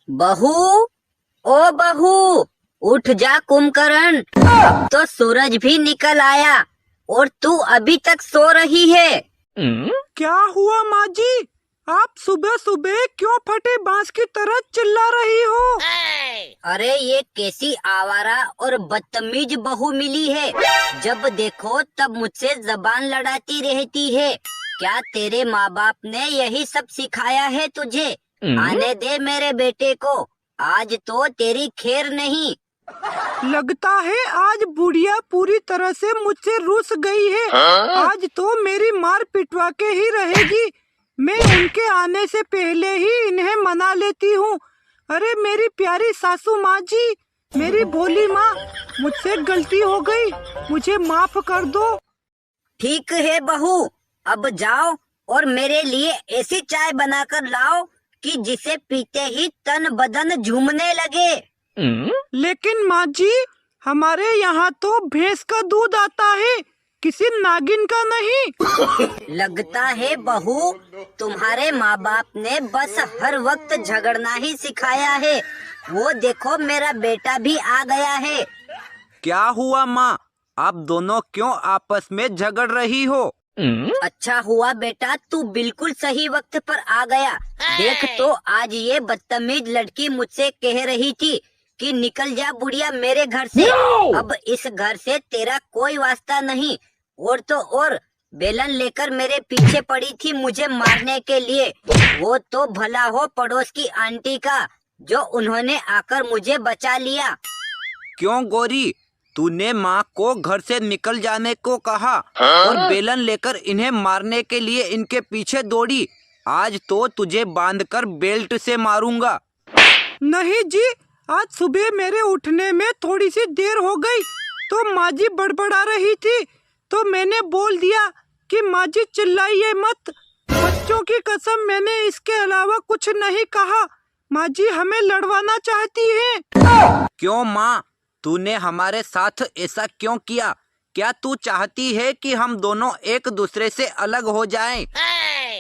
बहू, ओ बहू, उठ जा कुंभकर्ण। अब तो सूरज भी निकल आया और तू अभी तक सो रही है। क्या हुआ माँ जी? आप सुबह सुबह क्यों फटे बांस की तरह चिल्ला रही हो? अरे ये कैसी आवारा और बदतमीज बहू मिली है। जब देखो तब मुझसे जबान लड़ाती रहती है। क्या तेरे माँ बाप ने यही सब सिखाया है तुझे? आने दे मेरे बेटे को, आज तो तेरी खैर नहीं। लगता है आज बुढ़िया पूरी तरह से मुझसे रूठ गई है। आज तो मेरी मार पिटवा के ही रहेगी। मैं उनके आने से पहले ही इन्हें मना लेती हूँ। अरे मेरी प्यारी सासू माँ जी, मेरी भोली माँ, मुझसे गलती हो गई, मुझे माफ कर दो। ठीक है बहू, अब जाओ और मेरे लिए ऐसी चाय बनाकर लाओ कि जिसे पीते ही तन बदन झूमने लगे। लेकिन माँ जी, हमारे यहाँ तो भैंस का दूध आता है, किसी नागिन का नहीं। लगता है बहू, तुम्हारे माँ बाप ने बस हर वक्त झगड़ना ही सिखाया है। वो देखो मेरा बेटा भी आ गया है। क्या हुआ माँ? आप दोनों क्यों आपस में झगड़ रही हो? अच्छा हुआ बेटा, तू बिल्कुल सही वक्त पर आ गया। देख तो आज ये बदतमीज लड़की मुझसे कह रही थी कि निकल जा बुढ़िया मेरे घर से। अब इस घर से तेरा कोई वास्ता नहीं। और तो और बेलन लेकर मेरे पीछे पड़ी थी मुझे मारने के लिए। वो तो भला हो पड़ोस की आंटी का, जो उन्होंने आकर मुझे बचा लिया। क्यों गोरी, तूने माँ को घर से निकल जाने को कहा और बेलन लेकर इन्हें मारने के लिए इनके पीछे दौड़ी। आज तो तुझे बांधकर बेल्ट से मारूंगा। नहीं जी, आज सुबह मेरे उठने में थोड़ी सी देर हो गई तो माँ जी बड़बड़ा रही थी, तो मैंने बोल दिया कि माँ जी चिल्लाइए मत। बच्चों की कसम, मैंने इसके अलावा कुछ नहीं कहा। माँ जी हमें लड़वाना चाहती हैं। क्यों माँ, तूने हमारे साथ ऐसा क्यों किया? क्या तू चाहती है कि हम दोनों एक दूसरे से अलग हो जाएं?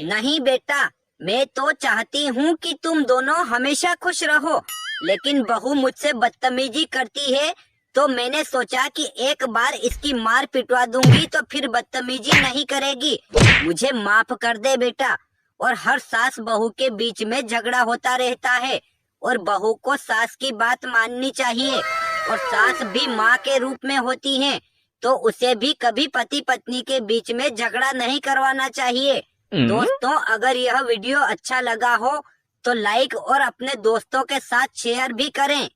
नहीं बेटा, मैं तो चाहती हूँ कि तुम दोनों हमेशा खुश रहो। लेकिन बहू मुझसे बदतमीजी करती है तो मैंने सोचा कि एक बार इसकी मार पिटवा दूंगी तो फिर बदतमीजी नहीं करेगी। मुझे माफ कर दे बेटा। और हर सास बहू के बीच में झगड़ा होता रहता है और बहू को सास की बात माननी चाहिए। और सास भी माँ के रूप में होती है, तो उसे भी कभी पति पत्नी के बीच में झगड़ा नहीं करवाना चाहिए। दोस्तों, अगर यह वीडियो अच्छा लगा हो तो लाइक और अपने दोस्तों के साथ शेयर भी करें।